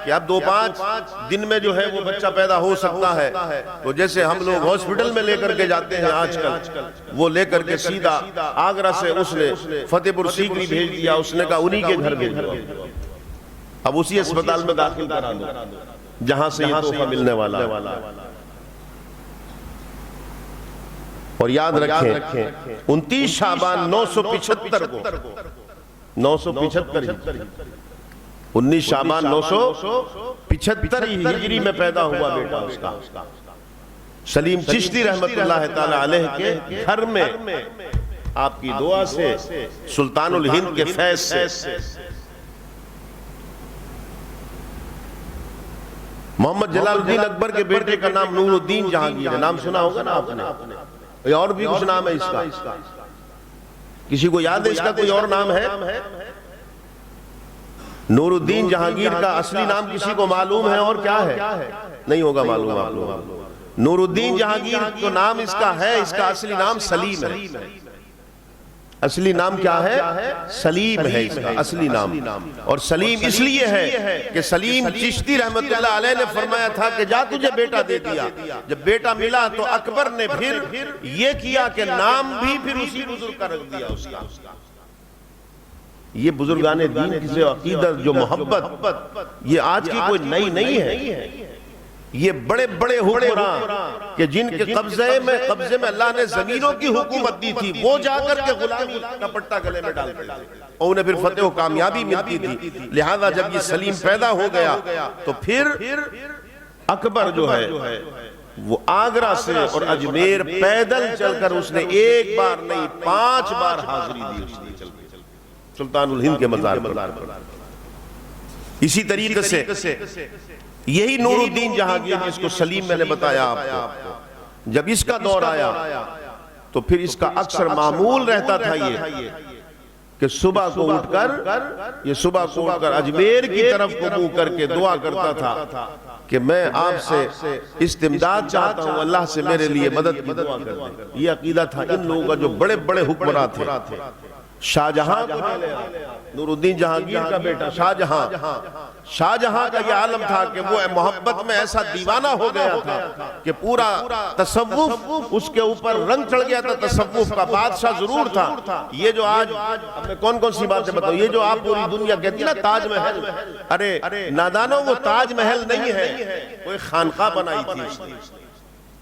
کہ اب 2-5 دن میں جو ہے وہ بچہ پیدا ہو سکتا ہے، تو جیسے ہم لوگ ہاسپٹل میں لے کر کے جاتے ہیں آج کل، وہ لے کر کے سیدھا آگرہ سے اس نے فتح پور سیکری بھیج دیا، اس نے کہا انہی کے گھر بھیج دو، اب اسی اسپتال میں داخل کرا دو جہاں سے یہ تحفہ ملنے والا ہے۔ اور یاد رکھیں 29 شعبان 975 کو 975 19 شعبان 975 ہجری میں پیدا ہوا بیٹا اس کا، سلیم چشتی رحمت اللہ تعالی علیہ کے گھر میں آپ کی دعا سے، سلطان الہند کے فیض سے۔ محمد جلال الدین اکبر کے بیٹے کا نام نور الدین جہانگیر ہے، نام سنا ہوگا نا آپ نے، اور بھی کچھ نام ہے اس کا، کسی کو یاد ہے اس کا کوئی اور نام ہے؟ نور الدین جہانگیر کا اصلی نام کسی کو معلوم ہے اور کیا ہے؟ نہیں ہوگا معلوم آپ لوگوں۔ نور الدین جہانگیر جو نام اس کا ہے، اس کا اصلی نام سلیم ہے۔ اصلی نام کیا ہے؟ سلیم ہے اس کا اصلی نام، اور سلیم اس لیے ہے کہ سلیم چشتی رحمت اللہ علیہ نے فرمایا تھا کہ جا تجھے بیٹا دے دیا۔ جب بیٹا ملا تو اکبر نے پھر یہ کیا کہ نام بھی پھر اسی بزرگ کا رکھ دیا اس کا۔ یہ بزرگان دین کی عقیدت جو محبت، یہ آج کی کوئی نئی نہیں ہے، یہ بڑے بڑے حکمران کہ جن کے قبضے میں اللہ نے زمینوں کی حکومت دی تھی، وہ جا کر کے غلامی کا پٹا گلے میں ڈالتے تھے اور انہیں پھر فتح و کامیابی ملتی تھی۔ لہذا جب یہ سلیم پیدا ہو گیا تو پھر اکبر جو ہے وہ آگرہ سے اور اجمیر پیدل چل کر اس نے ایک بار نہیں 5 بار حاضری دی اس نے چل کے سلطان الہند کے مزار پر۔ اسی طریقے سے یہی نور الدین جہانگیر جس کو سلیم میں نے بتایا آپ کو، جب اس کا دور آیا تو پھر اس کا اکثر معمول رہتا تھا یہ کہ صبح کو اٹھ کر اجمیر کی طرف کو منہ کر کے دعا کرتا تھا کہ میں آپ سے استمداد چاہتا ہوں، اللہ سے میرے لیے مدد کی دعا کر دیں۔ یہ عقیدہ تھا ان لوگوں کا جو بڑے بڑے حکمراں تھے۔ شاہ جہاں کو نور الدین جہانگیر کا بیٹا شاہ جہاں کا یہ عالم تھا کہ وہ محبت میں ایسا دیوانہ ہو گیا تھا کہ پورا تصوف اس کے اوپر رنگ چڑھ گیا تھا، تصوف کا بادشاہ ضرور تھا۔ یہ جو آج کون کون سی باتیں بتاؤ، یہ جو آپ پوری دنیا کہتی نا تاج محل، ارے نادانوں وہ تاج محل نہیں ہے، کوئی خانقاہ بنائی تھی اس نے،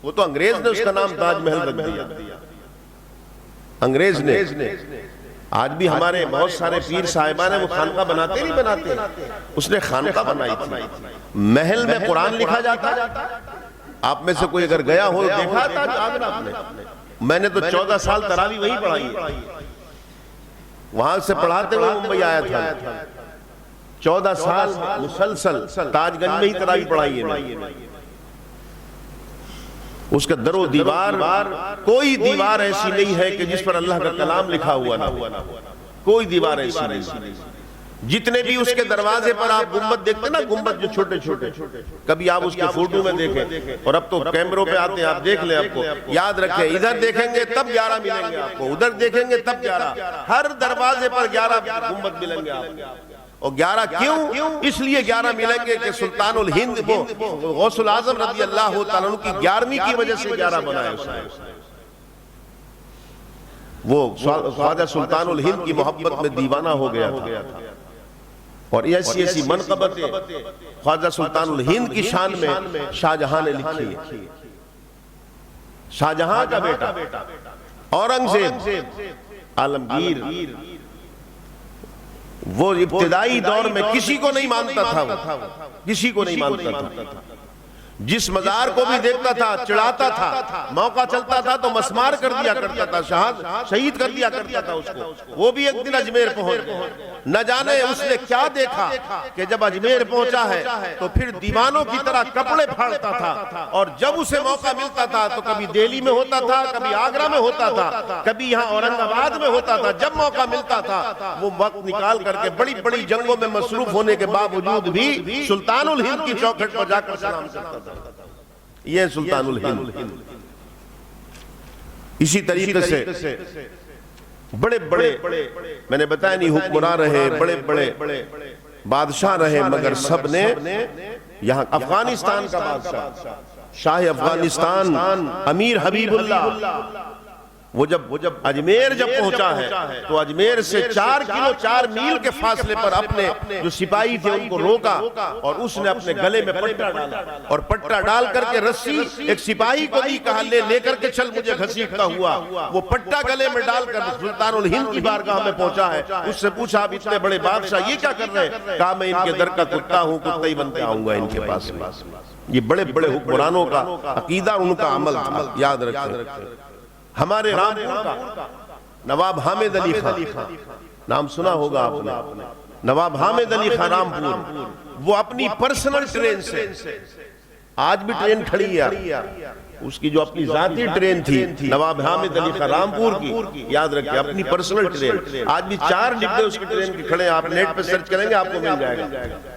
وہ تو انگریز نے اس کا نام تاج محل رکھ دیا، انگریز نے۔ آج بھی ہمارے بہت سارے پیر صاحبان ہیں وہ خانقاہ بناتے نہیں بناتے، اس نے خانقاہ بنائی تھی۔ محل میں قرآن لکھا جاتا، آپ میں سے کوئی اگر گیا ہو دیکھا تھا آگرہ آپ نے؟ میں نے تو 14 سال تراویح وہیں پڑھائی ہے، وہاں سے پڑھاتے ہوئے ممبئی آیا تھا، 14 سال مسلسل تاج گنج میں ہی تراویح پڑھائی ہے۔ اس کا در و دیوار کوئی دیوار ایسی نہیں ہے کہ جس پر اللہ کا کلام لکھا ہوا نہ ہو، کوئی دیوار ایسی نہیں۔ جتنے بھی اس کے دروازے پر آپ گنبد دیکھتے نا، گنبد جو چھوٹے چھوٹے، کبھی آپ اس کے فوٹو میں دیکھیں، اور اب تو کیمروں پہ آتے ہیں، آپ دیکھ لیں، آپ کو یاد رکھیں، ادھر دیکھیں گے تب 11 ملیں گے آپ کو، ادھر دیکھیں گے تب 11، ہر دروازے پر 11 گنبد ملیں گے آپ کو۔ اور 11 کیوں؟ اس لیے 11 ملیں گے کہ سلطان الہند وہ غوث الاعظم رضی اللہ تعالیٰ عنہ کی 11ویں کی وجہ سے 11 بنائے اس نے۔ وہ خواجہ سلطان الہند کی محبت میں دیوانہ ہو گیا تھا، اور ایسی ایسی منقبتیں خواجہ سلطان الہند کی شان میں شاہجہاں نے لکھی ہے۔ شاہجہاں کا بیٹا اورنگزیب عالمگیر، وہ ابتدائی دور میں کسی کو نہیں مانتا تھا، وہ کسی کو نہیں مانتا تھا، جس مزار کو بھی دیکھتا تھا چڑھاتا تھا، موقع چلتا تھا تو مسمار کر دیا کرتا تھا، شہید کر دیا کرتا تھا اس کو۔ وہ بھی ایک دن اجمیر پہنچ گیا، نہ جانے اس نے کیا دیکھا کہ جب اجمیر پہنچا ہے تو پھر دیوانوں کی طرح کپڑے پھاڑتا تھا، اور جب اسے موقع ملتا تھا تو کبھی دہلی میں ہوتا تھا، کبھی آگرہ میں ہوتا تھا، کبھی یہاں اورنگ آباد میں ہوتا تھا۔ جب موقع ملتا تھا وہ وقت نکال کر کے بڑی بڑی جنگوں میں مصروف ہونے کے باوجود بھی سلطان الہند کی چوکھٹ پر جا کر سلام کرتا تھا۔ یہ سلطان الہند۔ اسی طریقے سے بڑے بڑے، میں نے بتایا نہیں، حکمراں رہے، بڑے بڑے بادشاہ رہے، مگر سب نے یہاں افغانستان کا بادشاہ شاہ افغانستان امیر حبیب اللہ، وہ جب اجمیر جب پہنچا ہے تو اجمیر سے 4 کلو 4 میل کے فاصلے پر اپنے جو سپاہی تھے ان کو روکا، اور اس نے اپنے گلے میں پٹا ڈالا، اور پٹا ڈال کر کے رسی ایک سپاہی کو دی، کہا لے کر کے چل، مجھے گھسیٹتا ہوا۔ وہ پٹا گلے میں ڈال کر سلطان الہند کی بارگاہ میں پہنچا ہے۔ اس سے پوچھا آپ اتنے بڑے بادشاہ یہ کیا کر رہے ہیں؟ کہا میں ان کے در کا کتا ہوں، کتا ہی بن کے آؤں گا ان کے پاس۔ یہ بڑے بڑے حکمرانوں کا عقیدہ، ان کا عمل تھا، یاد رکھیں۔ ہمارے رامپور کا نواب حامد علی خان، نام سنا ہوگا آپ نے، نواب حامد علی خان رامپور، وہ اپنی پرسنل ٹرین سے، آج بھی ٹرین کھڑی ہے، اس کی جو اپنی ذاتی ٹرین تھی نواب حامد علی خان رامپور کی، یاد رکھیں، اپنی پرسنل ٹرین، آج بھی 4 ڈبے اس کی ٹرین کے کھڑے ہیں، آپ نیٹ پہ سرچ کریں گے آپ کو مل جائے گا،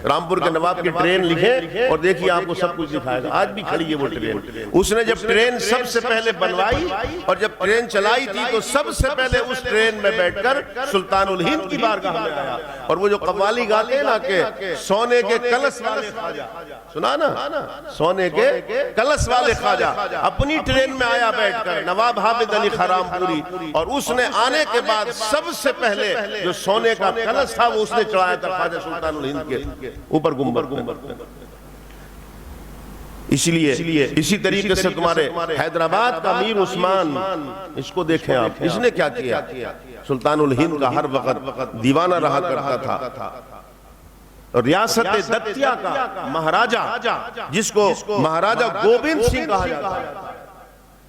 رامپور کے نواب کی ٹرین لکھیں اور دیکھیے آپ کو سب کچھ دکھائے گا، آج بھی کھڑی ہے وہ ٹرین۔ اس نے جب ٹرین سب سے پہلے بنوائی اور جب ٹرین چلائی تھی تو سب سے پہلے اس ٹرین میں بیٹھ کر سلطان الہند کی بارگاہ میں آیا، اور وہ جو قوالی گاتے ہیں نا کہ سونے کے کلش والے خواجہ، سنا نا، سونے کے کلش والے خواجہ، اپنی ٹرین میں آیا بیٹھ کر نواب حامد علی خان رامپوری، اور اس نے آنے کے بعد سب سے پہلے جو سونے کا کلش تھا وہ اس نے چڑھایا تھا خواجہ سلطان الہند کے اوپر گنبد۔ اس لیے اسی طریقے سے تمہارے حیدرآباد کا امیر عثمان، اس کو دیکھیں آپ، اس نے کیا کیا؟ سلطان الہند کا ہر وقت دیوانہ رہا کرتا تھا، ریاست دتیا کا مہاراجہ، جس کو مہاراجہ گوبند سنگھ کہا جاتا ہے،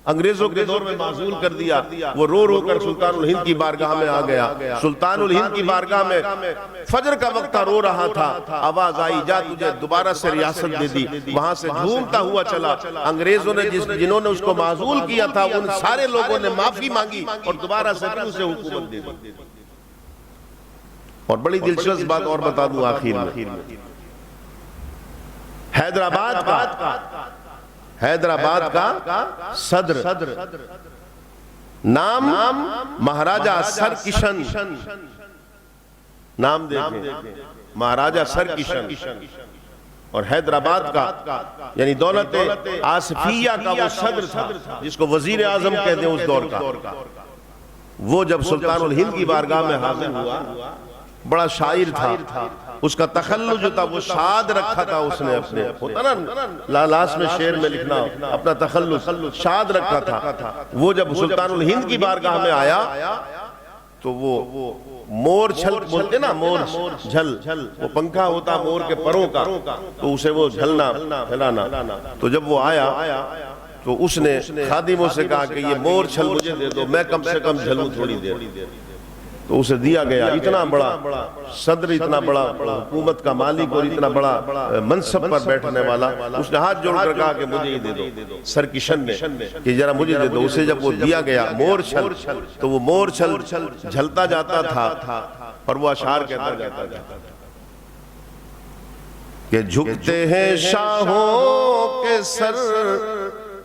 انگریزوں کے دور میں معزول کر دیا، وہ رو رو کر سلطان الہند کی بارگاہ میں آ گیا۔ سلطان الہند کی بارگاہ میں فجر کا وقت تھا، رو رہا تھا، آواز آئی جا تجھے دوبارہ سے ریاست دے دی، وہاں سے جھومتا ہوا چلا۔ انگریزوں نے جنہوں نے اس کو معزول کیا تھا ان سارے لوگوں نے معافی مانگی اور دوبارہ سے اسے حکومت دے دی۔ اور بڑی دلچسپ بات اور بتا دوں آخر میں، حیدرآباد کا صدر نام مہاراجہ سر کشن، نام دیکھیں مہاراجہ سر کشن، اور حیدرآباد کا یعنی دولت آصفیہ کا وہ صدر تھا جس کو وزیر اعظم کہتے ہیں اس دور کا۔ وہ جب سلطان الہند کی بارگاہ میں حاضر ہوا، بڑا شاعر تھا، اس کا تخلص جو تھا وہ شاد رکھا تھا، اس نے اپنے، ہوتا نا لاس میں شعر میں لکھنا، اپنا تخلص شاد رکھا تھا۔ وہ جب سلطان الہند کی بارگاہ میں آیا تو وہ مور چھل بولتے نا، مور جھل، وہ پنکھا ہوتا مور کے پروں کا، تو اسے وہ جھلنا پھیلانا، تو جب وہ آیا تو اس نے خادموں سے کہا کہ یہ مور چھل مجھے دے دو، میں کم سے کم جھلوں تھوڑی دیر، تو اسے دیا گیا۔ اتنا بڑا صدر، اتنا بڑا حکومت کا مالک اور اتنا بڑا منصب پر بیٹھنے والا، اس نے ہاتھ جوڑ کر کہا کہ مجھے ہی دے دو، سر کشن نے کہ ذرا مجھے دے دو۔ اسے جب وہ دیا گیا مور چھل، تو وہ مور چھل جھلتا جاتا تھا اور وہ اشعار کہتا جاتا تھا۔ کہ جھکتے ہیں شاہوں کے سر،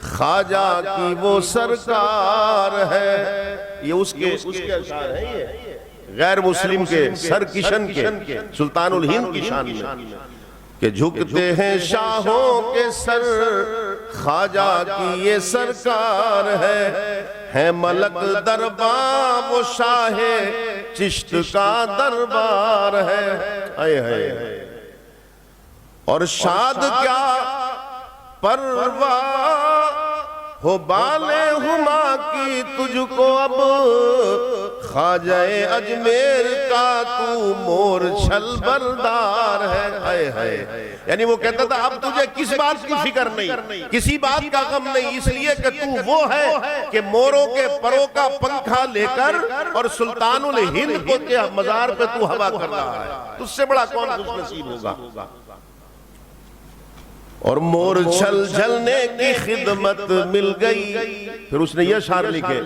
خواجہ کی وہ سرکار ہے. یہ اس کے اشعار ہیں، یہ غیر مسلم کے سر کشن کے سلطان الہند کی شان میں، کہ جھکتے ہیں شاہوں کے سر، خواجہ کی یہ سرکار ہے ملک دربار وہ شاہ چشت کا دربار ہے. اور شاد کیا پرواہ ہو بالے ہما کی تجھ کو اب، خواجہ اجمیر کا تو مور چھل بردار ہے. یعنی وہ کہتا تھا اب تجھے کس بات کی فکر نہیں، کسی بات کا غم نہیں، اس لیے کہ تو وہ ہے کہ موروں کے پروں کا پنکھا لے کر اور سلطان الہند کو کے مزار پہ تو ہوا کر رہا ہے. تجھ سے بڑا کون خوش نصیب ہوگا. اور مور چھل جھلنے کی خدمت مل گئی. پھر اس نے یہ اشعار لکھے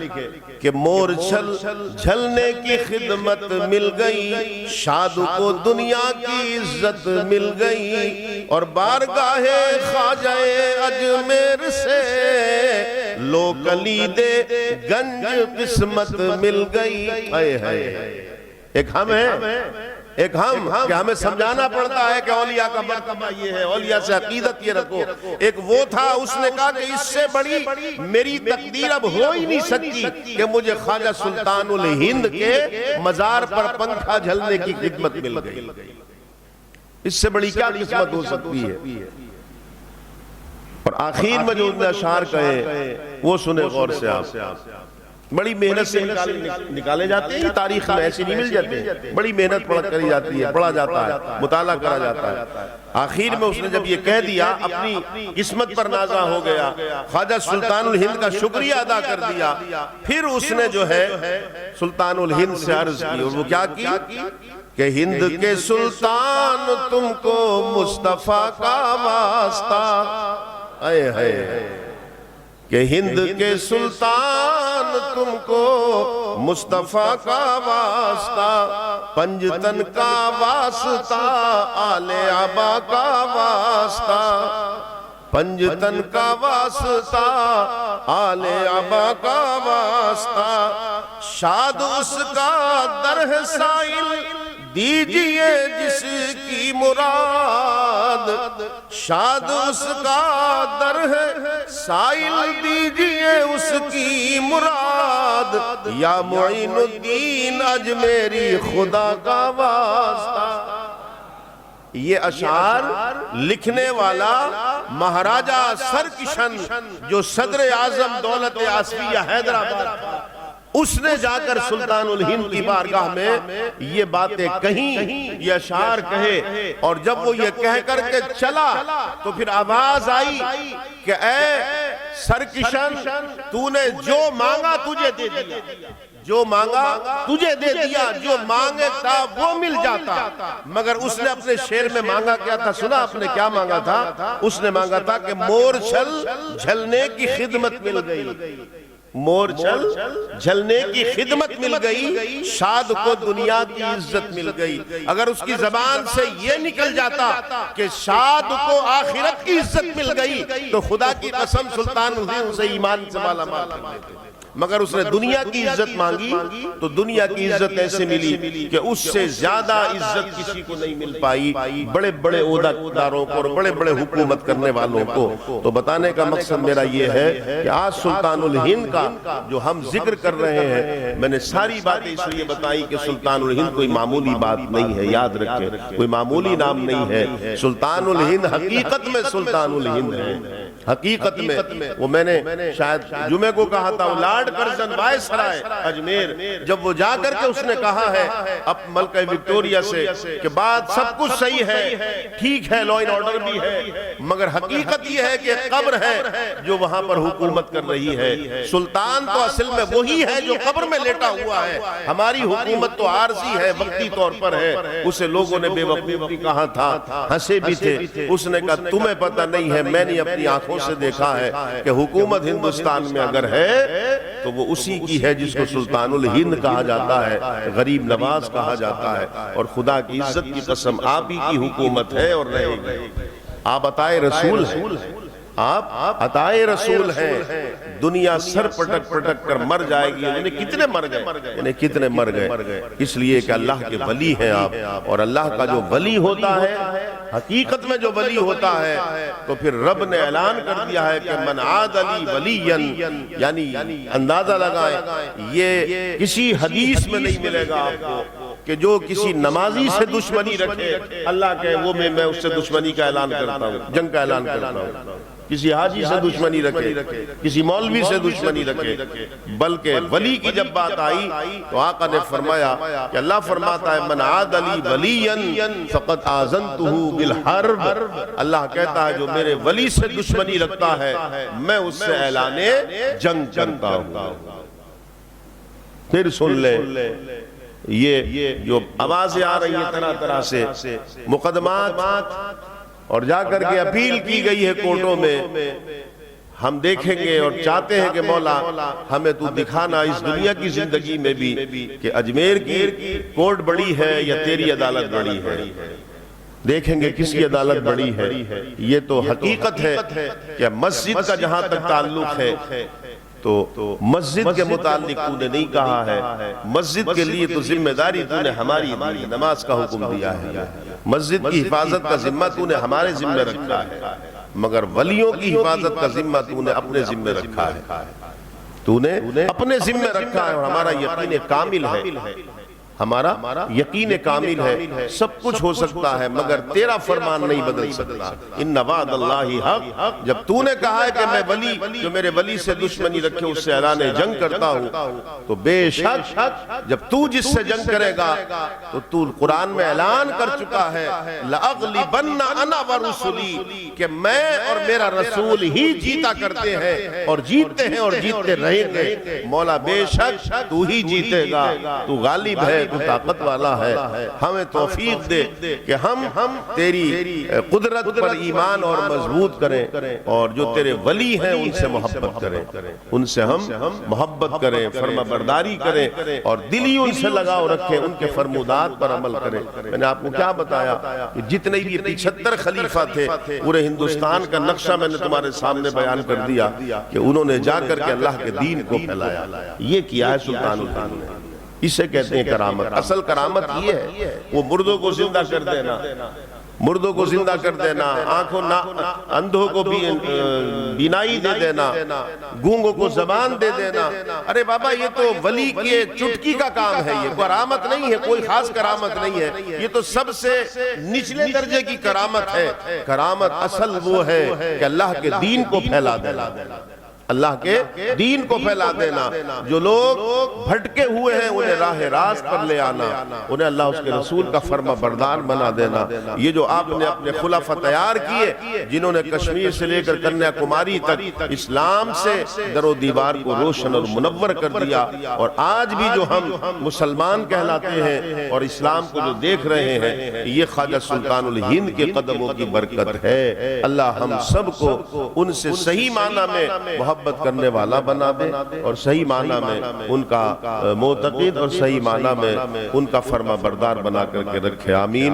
کہ مور چھل جھلنے کی خدمت مل گئی، شاد کو دنیا کی عزت مل گئی، اور بارگاہ خواجہ اجمیر سے لو کلید گنج قسمت مل گئی. ایک ہم ہے، ایک ہم کہ ہمیں سمجھانا پڑتا ہے کہ اولیاء کا مرتبہ یہ ہے، اولیاء سے عقیدت یہ رکھو. ایک وہ تھا، اس نے کہا کہ اس سے بڑی میری تقدیر اب ہو ہی نہیں سکتی کہ مجھے خواجہ سلطان الہند کے مزار پر پنکھا جھلنے کی خدمت مل گئی. اس سے بڑی کیا قسمت ہو سکتی ہے. اور آخر میں جو اشعار کہے وہ سنے غور سے آپ. بڑی محنت سے نکالے جاتے ہیں، تاریخ میں ایسے نہیں مل جاتے، بڑی محنت کری جاتی ہے، پڑھا جاتا ہے، مطالعہ کرا جاتا ہے. آخر میں اس نے جب یہ کہہ دیا، اپنی قسمت پر نازا ہو گیا، خواجہ سلطان الہند کا شکریہ ادا کر دیا. پھر اس نے جو ہے سلطان الہند سے عرض کی، اور وہ کیا کی کہ ہند کے سلطان تم کو مصطفیٰ کا واسطہ، کہ ہند کے سلطان تم کو مصطفیٰ کا واسطہ، پنجتن کا واسطہ آل عبا کا واسطہ، پنجتن کا واسطہ آل عبا کا واسطہ، شاد اس کا در ہے سائل دیجئے جس کی مراد، شاد اس کا در ہے سائل دیجئے اس کی مراد، یا معین الدین اجمیری خدا کا واسطہ. یہ اشعار لکھنے والا مہاراجہ سرکشن جو صدر اعظم دولت آصفیہ حیدرآباد تھا، اس نے جا کر سلطان الہند کی بارگاہ میں یہ باتیں کہیں، یہ اشعار کہے. اور جب وہ یہ کہہ کر کے چلا تو پھر آواز آئی کہ اے سرکشن، تو نے جو مانگا تجھے دے دیا، جو مانگا تجھے دے دیا، جو مانگے تھا وہ مل جاتا. مگر اس نے اپنے شعر میں مانگا کیا تھا؟ سنا آپ نے کیا مانگا تھا؟ اس نے مانگا تھا کہ مور چھل جھلنے کی خدمت مل گئی، مور چھل جھلنے کی خدمت مل گئی، شاد کو دنیا کی عزت مل گئی. اگر اس کی زبان سے یہ نکل جاتا کہ شاد کو آخرت کی عزت مل گئی تو خدا کی قسم سلطان الہند سے ایمان سے مالا مال کر دیتے. مگر اس نے دنیا کی عزت مانگی تو دنیا کی عزت ایسے ملی کہ اس سے زیادہ عزت کسی کو نہیں مل پائی، بڑے بڑے عہدیداروں کو اور بڑے بڑے حکومت کرنے والوں کو. تو بتانے کا مقصد میرا یہ ہے کہ آج سلطان الہند کا جو ہم ذکر کر رہے ہیں، میں نے ساری باتیں اس لیے بتائی کہ سلطان الہند کوئی معمولی بات نہیں ہے، یاد رکھیں، کوئی معمولی نام نہیں ہے. سلطان الہند حقیقت میں سلطان الہند ہے، حقیقت میں. وہ میں نے شاید جمعے کو کہا تھا، لارڈ کرزن وائسرائے اجمیر جب وہ جا کر کے اس نے کہا ہے اب ملکہ وکٹوریا سے کہ بات سب کچھ صحیح ہے، ٹھیک ہے، لا اینڈ آرڈر بھی ہے، مگر حقیقت یہ ہے کہ قبر ہے جو وہاں پر حکومت کر رہی ہے. سلطان تو اصل میں وہی ہے جو قبر میں لیٹا ہوا ہے. ہماری حکومت تو عارضی ہے، وقتی طور پر ہے. اسے لوگوں نے بے وقوف بھی کہا تھا، ہنسے بھی تھے. اس نے کہا تمہیں پتہ نہیں ہے، میں نے اپنی آنکھوں آنکھوں سے دیکھا ہے کہ حکومت ہندوستان میں اگر ہے تو وہ اسی کی ہے جس کو سلطان الہند کہا جاتا ہے، غریب نواز کہا جاتا ہے، اور خدا کی عزت کی قسم آپ ہی کی حکومت ہے اور رہے گی۔ آپ عطائے رسول ہیں، آپ عطائے رسول ہیں۔ دنیا سر پٹک پٹک کر مر جائے گی، انہیں کتنے مر گئے، اس لیے کہ اللہ کے ولی ہیں آپ، اور اللہ کا جو ولی ہوتا ہے، حقیقت میں جو ولی ہوتا ہے، تو پھر رب نے اعلان کر دیا ہے کہ من عاد لی ولیا، یعنی اندازہ لگائیں یہ کسی حدیث میں نہیں ملے گا آپ کو کہ جو کسی نمازی سے دشمنی رکھے اللہ کہ وہ میں اس سے دشمنی کا اعلان کرتا ہوں، جنگ کا اعلان کرتا ہوں، کسی حاجی سے دشمنی رکھے، کسی مولوی سے دشمنی رکھے، بلکہ ولی کی جب بات آئی تو آقا نے فرمایا کہ اللہ فرماتا ہے من عاد لی ولیا فقد آذنتہ بالحرب، اللہ کہتا ہے جو میرے ولی سے دشمنی رکھتا ہے میں اس سے اعلان جنگ کرتا ہوں۔ پھر سن لے یہ جو آوازیں آ رہی ہیں طرح طرح سے، مقدمات اور جا کر کے اپیل کی گئی ہے کورٹوں میں، ہم دیکھیں گے اور چاہتے ہیں کہ مولا ہمیں تو دکھانا اس دنیا کی زندگی میں بھی کہ اجمیر کی کورٹ بڑی ہے یا تیری عدالت بڑی ہے، دیکھیں گے کس کی عدالت بڑی ہے۔ یہ تو حقیقت ہے کہ مسجد کا جہاں تک تعلق ہے تو مسجد کے متعلق تو نے نہیں کہا ہے، مسجد کے لیے تو ذمہ داری تو نے ہماری دی، نماز کا حکم دیا ہے، مسجد کی حفاظت کا ذمہ تو نے ہمارے ذمہ رکھا ہے، مگر ولیوں کی حفاظت کا ذمہ تو نے اپنے ذمہ رکھا ہے، تو نے اپنے ذمہ رکھا ہے، اور ہمارا یقین کامل ہے، ہمارا یقین کامل ہے سب کچھ ہو سکتا ہے مگر تیرا فرمان نہیں بدل سکتا۔ ان وعد اللہ حق، جب تو نے کہا ہے کہ میں ولی جو میرے ولی سے دشمنی رکھے اس سے اعلان جنگ کرتا ہوں، تو بے شک جب تو جس سے جنگ کرے گا تو تو قرآن میں اعلان کر چکا ہے لَأَغْلِبَنَّ أَنَا وَرُسُلِي، کہ میں اور میرا رسول ہی جیتا کرتے ہیں اور جیتتے ہیں اور جیتتے رہیں گے۔ مولا بے شک تو ہی جیتے گا، تو غالب ہے، تو طاقت والا ہے، ہمیں توفیق دے کہ ہم تیری قدرت پر ایمان اور مضبوط کریں، اور جو تیرے ولی ہیں ان سے محبت کریں، ان سے ہم محبت کریں، فرما برداری کریں، اور دلی ان سے لگاؤ رکھیں، ان کے فرمودات پر عمل کریں۔ میں نے آپ کو کیا بتایا کہ جتنے بھی 75 خلیفہ تھے پورے ہندوستان کا نقشہ میں نے تمہارے سامنے بیان کر دیا کہ انہوں نے جا کر کے اللہ کے دین کو پھیلایا۔ یہ کیا ہے سلطان الہند نے، اسے کہتے ہیں کرامت۔ اصل کرامت یہ ہے وہ مردوں کو زندہ کر دینا، مردوں کو زندہ کر دینا، آنکھوں اندھوں کو بینائی دے دینا، گونگوں کو زبان دے دینا۔ ارے بابا یہ تو ولی کی چٹکی کا کام ہے، یہ کرامت نہیں ہے، کوئی خاص کرامت نہیں ہے، یہ تو سب سے نچلے درجے کی کرامت ہے۔ کرامت اصل وہ ہے کہ اللہ کے دین کو پھیلا دینا، اللہ کے دین کو پھیلا دینا، جو لوگ بھٹکے ہوئے ہیں انہیں راہ راست پر لے آنا، انہیں اللہ اس کے رسول کا فرما بردار بنا دینا۔ یہ جو آپ نے اپنے خلفاء تیار کیے جنہوں نے کشمیر سے لے کر کنیا کماری تک اسلام سے در و دیوار کو روشن اور منور کر دیا، اور آج بھی جو ہم مسلمان کہلاتے ہیں اور اسلام کو جو دیکھ رہے ہیں، یہ خواجہ سلطان الہند کے قدموں کی برکت ہے۔ اللہ ہم سب کو ان سے صحیح معنی میں محبت کرنے والا بنا دے، اور صحیح معنی میں ان کا معتقد اور صحیح معنی میں ان کا فرما بردار بنا کر کے رکھے، آمین۔